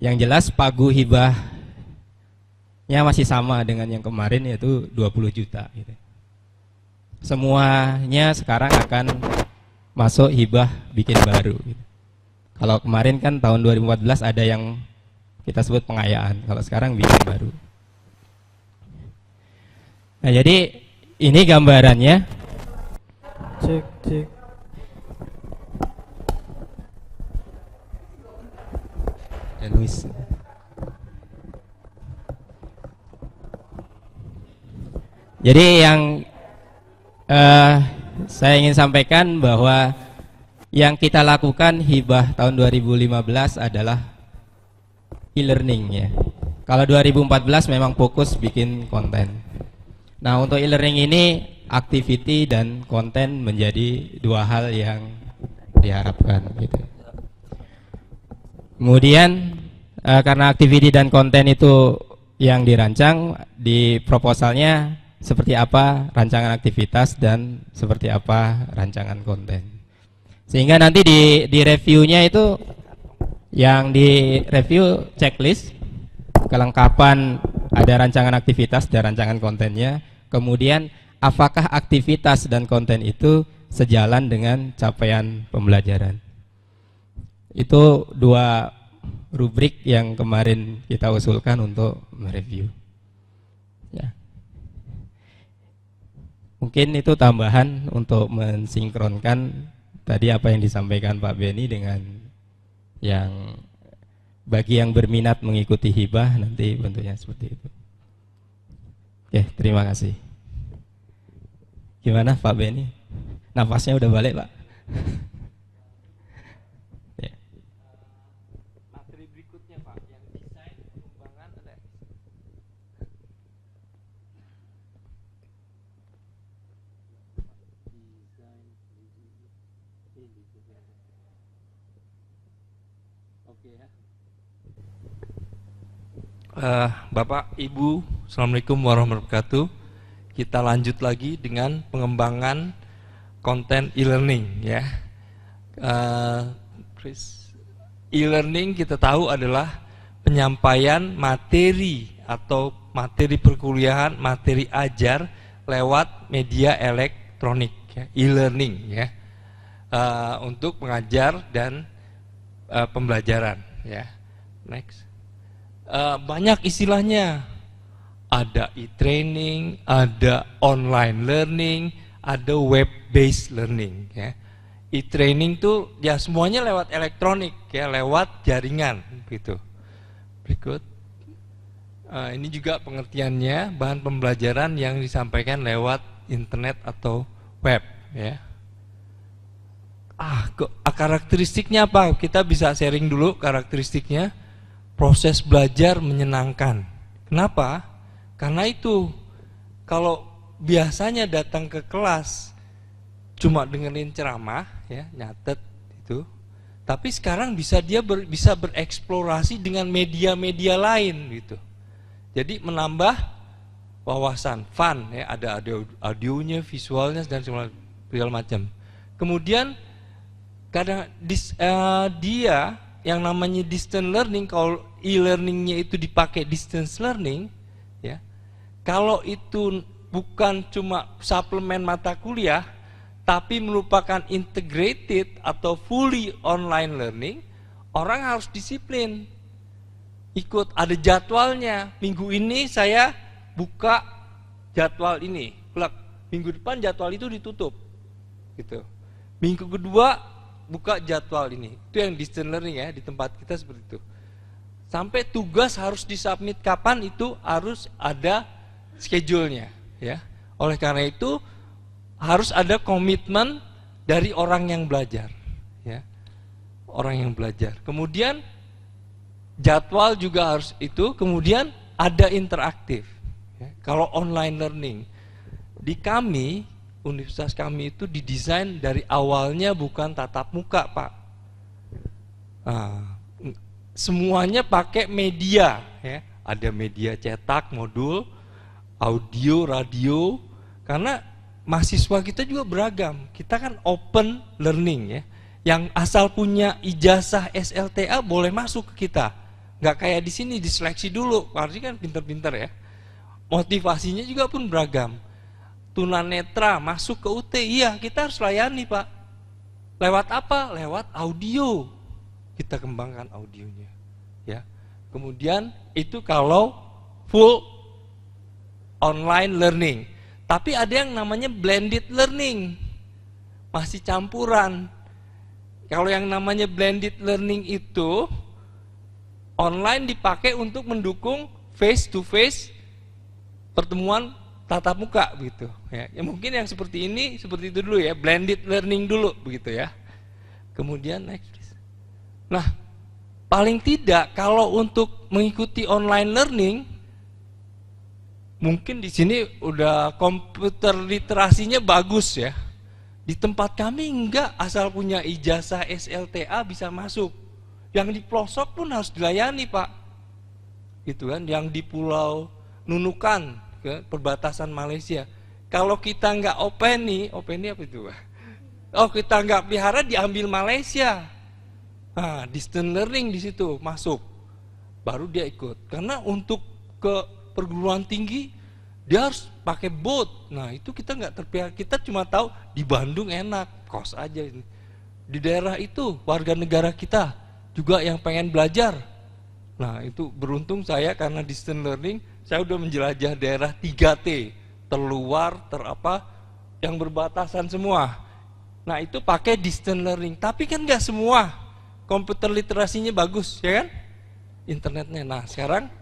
Yang jelas pagu hibahnya masih sama dengan yang kemarin, yaitu 20 juta gitu. Semuanya sekarang akan masuk hibah bikin baru gitu. Kalau kemarin kan tahun 2014 ada yang kita sebut pengayaan, kalau sekarang bikin baru. Nah, jadi ini gambarannya. Cek, cek. Dan Luis. Jadi yang saya ingin sampaikan bahwa yang kita lakukan hibah tahun 2015 adalah e-learning ya. Kalau 2014 memang fokus bikin konten. Nah, untuk e-learning ini activity dan konten menjadi dua hal yang diharapkan gitu. Kemudian karena activity dan konten itu yang dirancang, di proposalnya seperti apa rancangan aktivitas dan seperti apa rancangan konten. Sehingga nanti di reviewnya itu yang di review checklist, kelengkapan ada rancangan aktivitas dan rancangan kontennya. Kemudian apakah aktivitas dan konten itu sejalan dengan capaian pembelajaran. Itu dua rubrik yang kemarin kita usulkan untuk mereview. Ya. Mungkin itu tambahan untuk mensinkronkan tadi apa yang disampaikan Pak Beni dengan yang bagi yang berminat mengikuti hibah nanti bentuknya seperti itu. Oke, terima kasih. Gimana Pak Beni? Nafasnya udah balik, Pak? Ya. Materi berikutnya Pak, yang desain pengembangan ada. Oke ya. Bapak, Ibu, Assalamualaikum warahmatullahi wabarakatuh. Kita lanjut lagi dengan pengembangan konten e-learning ya. E-learning kita tahu adalah penyampaian materi atau materi perkuliahan, materi ajar lewat media elektronik ya, e-learning ya. Untuk mengajar dan pembelajaran ya. Next. Banyak istilahnya, ada e-training, ada online learning, ada web-based learning ya. E-training tuh ya semuanya lewat elektronik ya, lewat jaringan gitu. Berikut ini juga pengertiannya, bahan pembelajaran yang disampaikan lewat internet atau web ya. Karakteristiknya apa? Kita bisa sharing dulu karakteristiknya. Proses belajar menyenangkan. Kenapa? Karena itu kalau biasanya datang ke kelas cuma dengerin ceramah ya, nyatet itu. Tapi sekarang bisa bisa bereksplorasi dengan media-media lain gitu. Jadi menambah wawasan, fun ya, ada audionya, visualnya dan segala macam. Kemudian kadang dia yang namanya distance learning, kalau e-learningnya itu dipakai distance learning ya, kalau itu bukan cuma suplemen mata kuliah tapi merupakan integrated atau fully online learning, orang harus disiplin, ikut, ada jadwalnya. Minggu ini saya buka jadwal ini, minggu depan jadwal itu ditutup gitu. Minggu kedua buka jadwal ini. Itu yang distance learning ya, di tempat kita seperti itu. Sampai tugas harus disubmit kapan itu harus ada schedule-nya ya. Oleh karena itu harus ada komitmen dari orang yang belajar ya. Orang yang belajar. Kemudian jadwal juga harus itu, kemudian ada interaktif ya. Kalau online learning di kami, universitas kami itu didesain dari awalnya bukan tatap muka Pak. Semuanya pakai media ya. Ada media cetak, modul, audio, radio. Karena mahasiswa kita juga beragam. Kita kan open learning ya. Yang asal punya ijazah SLTA boleh masuk ke kita Nggak kayak di sini diseleksi dulu, artinya kan pinter-pinter ya. Motivasinya juga pun beragam. Tunanetra masuk ke UT, iya kita harus layani Pak. Lewat apa? Lewat audio. Kita kembangkan audionya. Ya. Kemudian itu kalau full online learning. Tapi ada yang namanya blended learning. Masih campuran. Kalau yang namanya blended learning itu online dipakai untuk mendukung face to face pertemuan tatap muka gitu ya. Ya mungkin yang seperti ini seperti itu dulu ya, blended learning dulu begitu ya. Kemudian next please. Nah, paling tidak kalau untuk mengikuti online learning mungkin di sini udah komputer literasinya bagus ya. Di tempat kami enggak, asal punya ijazah SLTA bisa masuk. Yang di pelosok pun harus dilayani Pak. Gitu kan, yang di Pulau Nunukan ke perbatasan Malaysia. Kalau kita enggak openi apa itu Pak? Oh, kita enggak pelihara diambil Malaysia. Nah, distance learning di situ masuk. Baru dia ikut. Karena untuk ke perguruan tinggi dia harus pakai boat. Nah itu kita nggak terpihak, kita cuma tahu di Bandung enak, kos aja. Di daerah itu warga negara kita juga yang pengen belajar. Nah itu beruntung saya karena distance learning, saya udah menjelajah daerah 3T, terluar, terapa, yang berbatasan semua. Nah itu pakai distance learning, tapi kan nggak semua komputer literasinya bagus, ya kan? Internetnya. Nah sekarang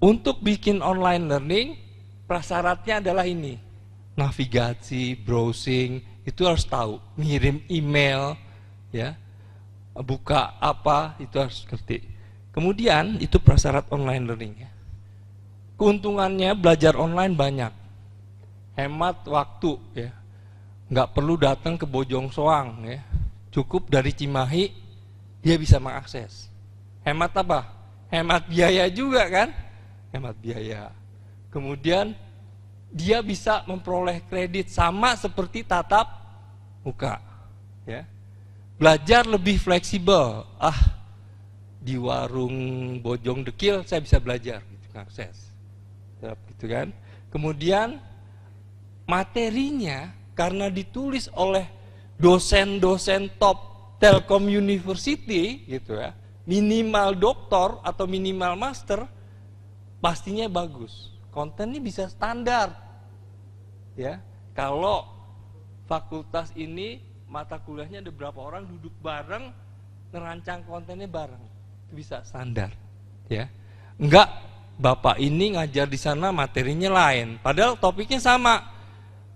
untuk bikin online learning prasyaratnya adalah ini, navigasi, browsing, itu harus tahu, ngirim email, ya, buka apa, itu harus ngerti. Kemudian itu prasyarat online learning. Ya. Keuntungannya belajar online banyak, hemat waktu, ya, nggak perlu datang ke Bojong Soang, ya, cukup dari Cimahi dia bisa mengakses. Hemat apa? Hemat biaya juga kan? Hemat biaya. Kemudian dia bisa memperoleh kredit sama seperti tatap muka, ya. Belajar lebih fleksibel. Di warung Bojong Dekil saya bisa belajar, gitu, akses, gitu kan. Kemudian materinya karena ditulis oleh dosen-dosen top Telkom University, gitu ya, minimal doktor atau minimal master, pastinya bagus. Kontennya bisa standar, ya. Kalau fakultas ini mata kuliahnya ada berapa orang duduk bareng, ngerancang kontennya bareng, itu bisa standar, ya. Enggak, bapak ini ngajar di sana materinya lain, padahal topiknya sama.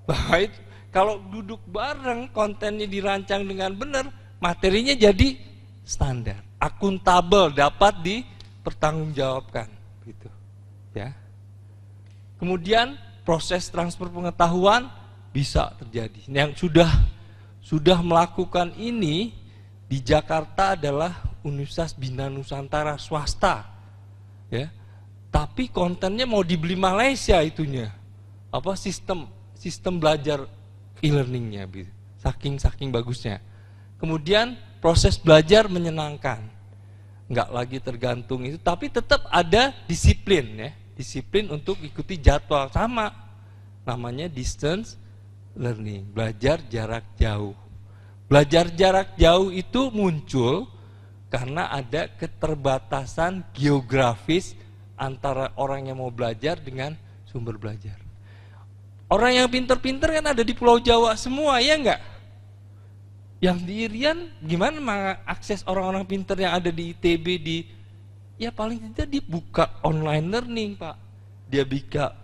Baik, kalau duduk bareng, kontennya dirancang dengan benar, materinya jadi standar, akuntabel, dapat dipertanggungjawabkan, gitu, ya. Kemudian proses transfer pengetahuan bisa terjadi. Yang sudah melakukan ini di Jakarta adalah Universitas Bina Nusantara swasta, ya. Tapi kontennya mau dibeli Malaysia itunya. Apa sistem belajar e-learningnya, saking bagusnya. Kemudian proses belajar menyenangkan, nggak lagi tergantung itu, tapi tetap ada disiplin, ya. Disiplin untuk ikuti jadwal sama, namanya distance learning, belajar jarak jauh. Belajar jarak jauh itu muncul karena ada keterbatasan geografis antara orang yang mau belajar dengan sumber belajar. Orang yang pinter-pinter kan ada di Pulau Jawa semua, ya enggak? Yang di Irian gimana mengakses orang-orang pinter yang ada di ITB, ya paling tidak dibuka online learning Pak. Dia buka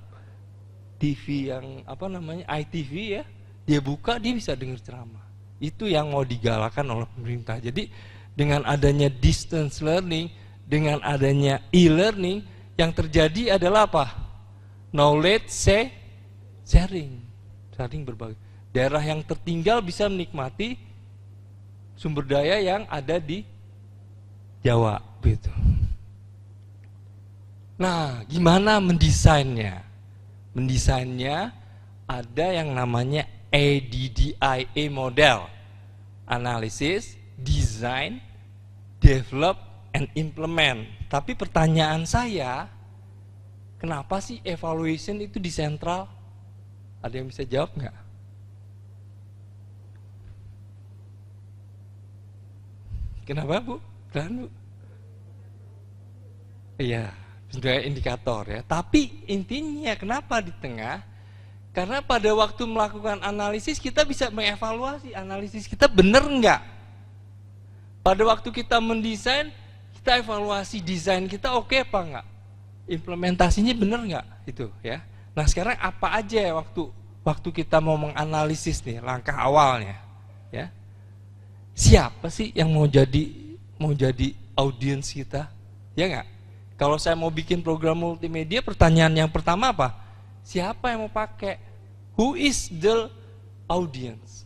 TV yang apa namanya ITV, ya, dia buka, dia bisa dengar ceramah. Itu yang mau digalakan oleh pemerintah. Jadi dengan adanya distance learning, dengan adanya e-learning, yang terjadi adalah apa? Knowledge sharing berbagi. Daerah yang tertinggal bisa menikmati sumber daya yang ada di Jawa, gitu. Nah, gimana mendesainnya? Mendesainnya ada yang namanya ADDIA model. Analisis, Design, Develop, and implement. Tapi pertanyaan saya, kenapa sih evaluation itu di sentral? Ada yang bisa jawab nggak? Kenapa Bu? Keren Bu? Iya, sebagai indikator ya. Tapi intinya kenapa di tengah? Karena pada waktu melakukan analisis kita bisa mengevaluasi analisis kita benar nggak. Pada waktu kita mendesain, kita evaluasi desain kita oke apa nggak? Implementasinya benar nggak? Itu ya. Nah sekarang apa aja ya waktu kita mau menganalisis nih langkah awalnya, ya? Siapa sih yang mau jadi audiens kita? Ya nggak? Kalau saya mau bikin program multimedia, pertanyaan yang pertama apa? Siapa yang mau pakai? Who is the audience?